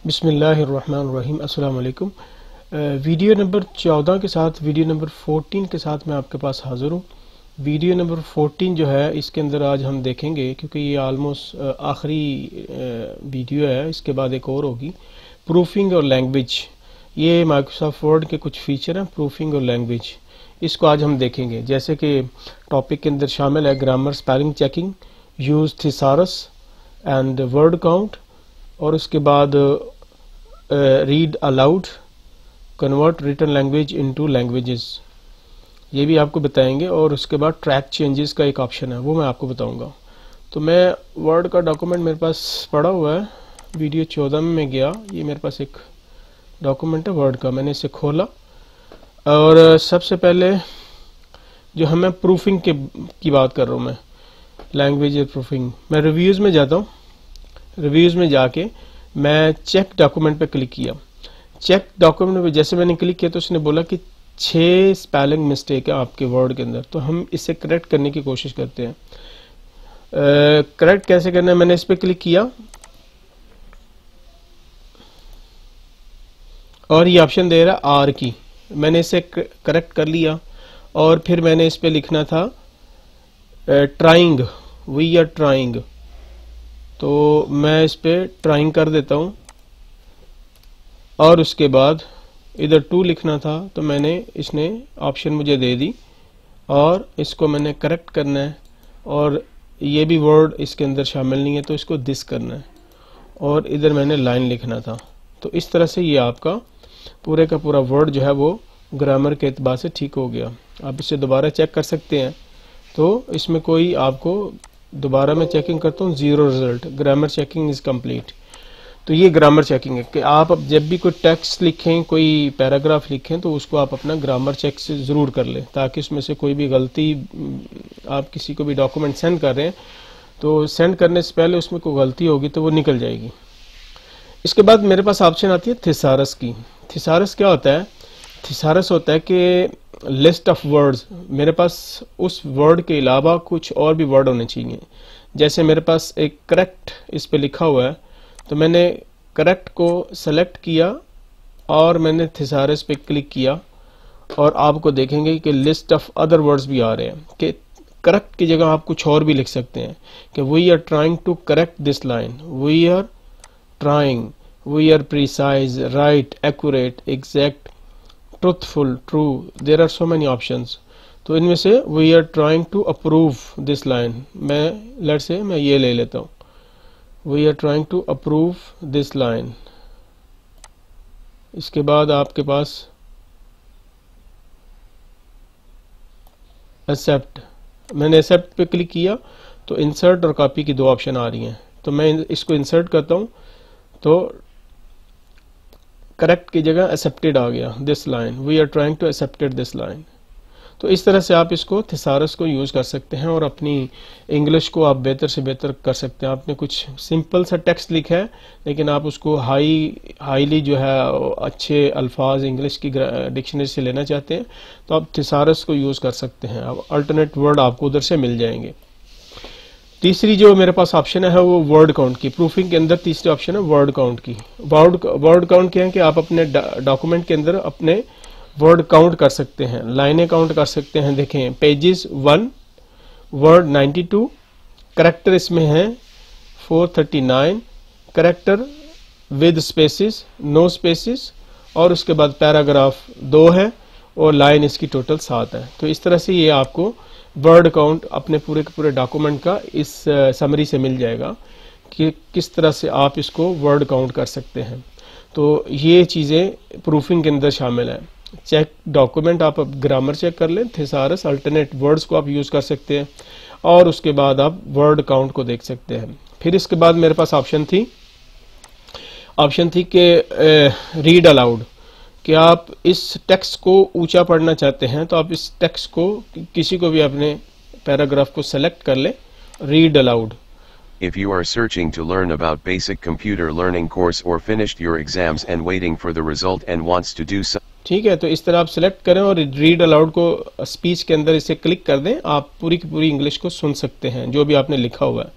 बिस्मिल्लाहिर्रहमानिर्रहीम। अस्सलाम वालेकुम। वीडियो नंबर 14 के साथ वीडियो नंबर 14 के साथ मैं आपके पास हाज़िर हूँ। वीडियो नंबर 14 जो है इसके अंदर आज हम देखेंगे, क्योंकि ये आलमोस्ट आखिरी वीडियो है, इसके बाद एक और होगी, प्रूफिंग और लैंग्वेज। ये माइक्रोसॉफ्ट वर्ड के कुछ फीचर हैं, प्रूफिंग और लैंग्वेज। इसको आज हम देखेंगे। जैसे कि टॉपिक के अंदर शामिल है grammar, spelling checking, use thesaurus and word count, और उसके बाद read aloud, convert written language into languages, ये भी आपको बताएंगे। और उसके बाद ट्रैक चेंजेस का एक ऑप्शन है, वो मैं आपको बताऊंगा। तो मैं वर्ड का डॉक्यूमेंट मेरे पास पड़ा हुआ है, वीडियो 14 में गया, ये मेरे पास एक डॉक्यूमेंट है वर्ड का, मैंने इसे खोला। और सबसे पहले जो हमें प्रूफिंग की बात कर रहा हूँ मैं, लैंग्वेज प्रूफिंग। मैं रिव्यूज़ में जाता हूँ, रिव्यूज़ में जाके मैं चेक डॉक्यूमेंट पे क्लिक किया। चेक डॉक्यूमेंट पे जैसे मैंने क्लिक किया तो उसने बोला कि 6 स्पेलिंग मिस्टेक है आपके वर्ड के अंदर, तो हम इसे करेक्ट करने की कोशिश करते हैं। करेक्ट कैसे करना है, मैंने इस पे क्लिक किया और ये ऑप्शन दे रहा है आर की, मैंने इसे करेक्ट कर लिया। और फिर मैंने इस पे लिखना था ट्राइंग, वी आर ट्राइंग, तो मैं इस पे ट्राइंग कर देता हूं। और उसके बाद इधर 2 लिखना था, तो मैंने इसने ऑप्शन मुझे दे दी और इसको मैंने करेक्ट करना है। और ये भी वर्ड इसके अंदर शामिल नहीं है, तो इसको दिस करना है। और इधर मैंने लाइन लिखना था। तो इस तरह से ये आपका पूरे का पूरा वर्ड जो है वो ग्रामर के एतबार से ठीक हो गया। आप इसे दोबारा चेक कर सकते हैं, तो इसमें कोई आपको, दोबारा मैं चेकिंग करता हूँ, 0 result, grammar checking is complete. तो ये ग्रामर चेकिंग है कि आप अब जब भी कोई टेक्स्ट लिखें, कोई पैराग्राफ लिखें, तो उसको आप अपना ग्रामर चेक से ज़रूर कर लें, ताकि उसमें से कोई भी गलती, आप किसी को भी डॉक्यूमेंट सेंड कर रहे हैं तो सेंड करने से पहले उसमें कोई गलती होगी तो वो निकल जाएगी। इसके बाद मेरे पास ऑप्शन आती है थिसारस की। थिसारस क्या होता है? थिसारस होता है कि लिस्ट ऑफ वर्ड्स, मेरे पास उस वर्ड के अलावा कुछ और भी वर्ड होने चाहिए। जैसे मेरे पास एक करेक्ट इस पे लिखा हुआ है, तो मैंने करेक्ट को सेलेक्ट किया और मैंने थिसारस पे क्लिक किया, और आपको देखेंगे कि लिस्ट ऑफ अदर वर्ड्स भी आ रहे हैं कि करेक्ट की जगह आप कुछ और भी लिख सकते हैं कि we are trying to correct this line, we are trying, we are precise, right, accurate, exact, truthful, true, there are so many options. तो इनमें से we are trying to approve this line, मैं लेट्स से मैं ये ले लेता हूँ, we are trying to approve this line. इसके बाद आपके पास एक्सेप्ट, मैंने एक्सेप्ट पे क्लिक किया तो इंसर्ट और कॉपी की 2 ऑप्शन आ रही हैं, तो मैं इसको इंसर्ट करता हूँ, तो करेक्ट की जगह एक्सेप्टेड आ गया, this line, we are trying to accepted this line. तो इस तरह से आप इसको थिसारस को यूज़ कर सकते हैं और अपनी इंग्लिश को आप बेहतर से बेहतर कर सकते हैं। आपने कुछ सिंपल सा टेक्स्ट लिखा है, लेकिन आप उसको हाईली जो है अच्छे अल्फाज इंग्लिश की डिक्शनरी से लेना चाहते हैं, तो आप थिसारस को यूज़ कर सकते हैं। अब अल्टरनेट वर्ड आपको उधर से मिल जाएंगे। तीसरी जो मेरे पास ऑप्शन है वो वर्ड काउंट की। प्रूफिंग के अंदर तीसरी ऑप्शन है वर्ड काउंट की। वर्ड काउंट क्या है कि आप अपने डॉक्यूमेंट के अंदर अपने वर्ड काउंट कर सकते हैं, लाइनें काउंट कर सकते हैं। देखें, पेजेस 1, वर्ड 92, करेक्टर इसमें है 439, character with spaces, no spaces, और उसके बाद पैराग्राफ 2 है और लाइन इसकी टोटल 7 है। तो इस तरह से ये आपको वर्ड काउंट अपने पूरे के पूरे डॉक्यूमेंट का इस समरी से मिल जाएगा कि किस तरह से आप इसको वर्ड काउंट कर सकते हैं। तो ये चीज़ें प्रूफिंग के अंदर शामिल है। चेक डॉक्यूमेंट, आप ग्रामर चेक कर लें, थिसारस, अल्टरनेट वर्ड्स को आप यूज़ कर सकते हैं, और उसके बाद आप वर्ड काउंट को देख सकते हैं। फिर इसके बाद मेरे पास ऑप्शन थी कि रीड अलाउड, कि आप इस टेक्स्ट को ऊंचा पढ़ना चाहते हैं, तो आप इस टेक्स्ट को किसी को भी अपने पैराग्राफ को सेलेक्ट कर लें, read aloud. If you are searching to learn about basic computer learning course or finished your exams and waiting for the result and wants to do so, ठीक है, तो इस तरह आप सिलेक्ट करें और रीड अलाउड को स्पीच के अंदर इसे क्लिक कर दें, आप पूरी की पूरी इंग्लिश को सुन सकते हैं जो भी आपने लिखा हुआ है।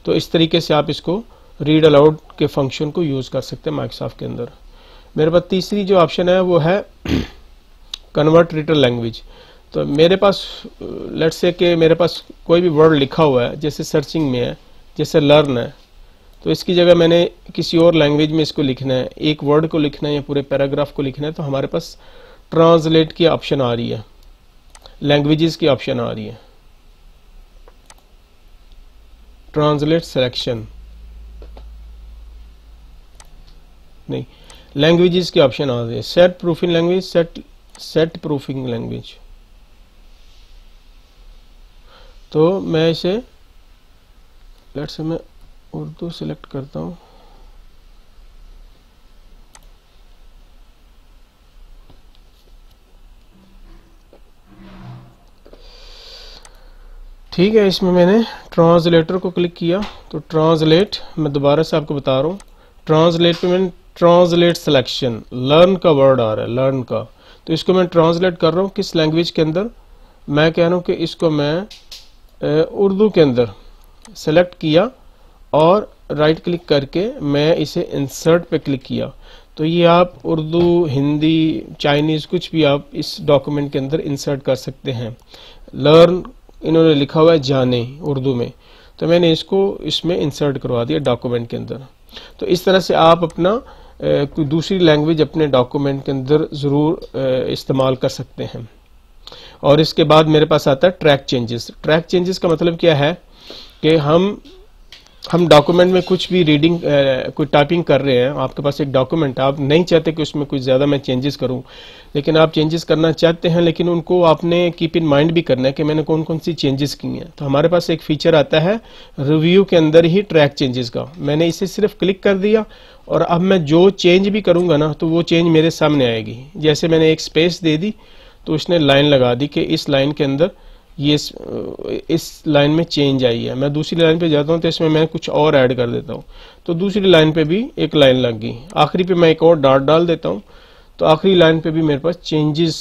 तो इस तरीके से आप इसको रीड अलाउड के फंक्शन को यूज़ कर सकते हैं माइक्रोसॉफ्ट के अंदर। मेरे पास तीसरी जो ऑप्शन है वो है कन्वर्ट रिटन लैंग्वेज। तो मेरे पास लेट्स से कि मेरे पास कोई भी वर्ड लिखा हुआ है, जैसे सर्चिंग में है, जैसे लर्न है, तो इसकी जगह मैंने किसी और लैंग्वेज में इसको लिखना है, एक वर्ड को लिखना है या पूरे पैराग्राफ को लिखना है, तो हमारे पास ट्रांसलेट की ऑप्शन आ रही है, लैंग्वेजेस की ऑप्शन आ रही है, ट्रांसलेट सिलेक्शन नहीं, लैंग्वेजेस की ऑप्शन आ रही है, set proofing language, set proofing language. तो मैं इसे लेट्स से मैं उर्दू सिलेक्ट करता हूं। ठीक है, इसमें मैंने ट्रांसलेटर को क्लिक किया तो ट्रांसलेट, मैं दोबारा से आपको बता रहा हूँ, ट्रांसलेट पे मैंने ट्रांसलेट सिलेक्शन, लर्न का वर्ड आ रहा है, लर्न का, तो इसको मैं ट्रांसलेट कर रहा हूँ किस लैंग्वेज के अंदर। मैं कह रहा हूँ कि इसको मैं उर्दू के अंदर सेलेक्ट किया और राइट क्लिक करके मैं इसे इंसर्ट पे क्लिक किया, तो ये आप उर्दू, हिंदी, चाइनीज़ कुछ भी आप इस डॉक्यूमेंट के अंदर इंसर्ट कर सकते हैं। लर्न इन्होंने लिखा हुआ है जाने उर्दू में, तो मैंने इसको इसमें इंसर्ट करवा दिया डॉक्यूमेंट के अंदर। तो इस तरह से आप अपना कोई दूसरी लैंग्वेज अपने डॉक्यूमेंट के अंदर ज़रूर इस्तेमाल कर सकते हैं। और इसके बाद मेरे पास आता है ट्रैक चेंजेस। ट्रैक चेंजेस का मतलब क्या है कि हम डॉक्यूमेंट में कुछ भी रीडिंग कोई टाइपिंग कर रहे हैं, आपके पास एक डॉक्यूमेंट है, आप नहीं चाहते कि उसमें कुछ ज़्यादा मैं चेंजेस करूं, लेकिन आप चेंजेस करना चाहते हैं, लेकिन उनको आपने कीप इन माइंड भी करना है कि मैंने कौन कौन सी चेंजेस की हैं। तो हमारे पास एक फीचर आता है रिव्यू के अंदर ही ट्रैक चेंजेस का, मैंने इसे सिर्फ क्लिक कर दिया और अब मैं जो चेंज भी करूँगा ना तो वो चेंज मेरे सामने आएगी। जैसे मैंने एक स्पेस दे दी तो उसने लाइन लगा दी कि इस लाइन के अंदर ये इस लाइन में चेंज आई है। मैं दूसरी लाइन पे जाता हूँ तो इसमें मैं कुछ और ऐड कर देता हूँ, तो दूसरी लाइन पे भी एक लाइन लग गई। आखिरी पे मैं एक और डॉट डाल देता हूँ तो आखिरी लाइन पे भी मेरे पास चेंजेस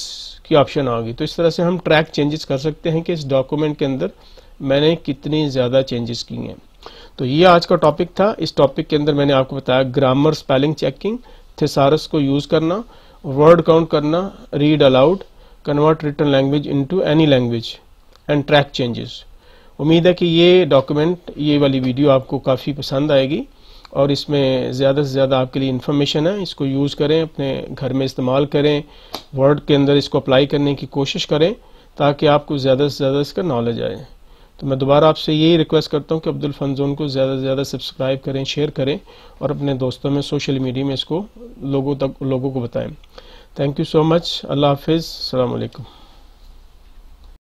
की ऑप्शन आ गई। तो इस तरह से हम ट्रैक चेंजेस कर सकते हैं कि इस डॉक्यूमेंट के अंदर मैंने कितनी ज़्यादा चेंजेस की हैं। तो ये आज का टॉपिक था। इस टॉपिक के अंदर मैंने आपको बताया ग्रामर, स्पेलिंग चेकिंग, थिसारस को यूज़ करना, वर्ड काउंट करना, read aloud, convert written language into any language and track changes. उम्मीद है कि ये डॉक्यूमेंट, ये वाली वीडियो आपको काफ़ी पसंद आएगी और इसमें ज़्यादा से ज़्यादा आपके लिए इन्फॉर्मेशन है। इसको यूज़ करें, अपने घर में इस्तेमाल करें, वर्ड के अंदर इसको अप्लाई करने की कोशिश करें ताकि आपको ज़्यादा से ज़्यादा इसका नॉलेज आए। तो मैं दोबारा आपसे यही रिक्वेस्ट करता हूँ कि अब्दुल फन ज़ोन को ज़्यादा से ज़्यादा सब्सक्राइब करें, शेयर करें और अपने दोस्तों में, सोशल मीडिया में इसको लोगों को बताएं। Thank you so much. अल्लाह हाफिज़। अस्सलाम वालेकुम।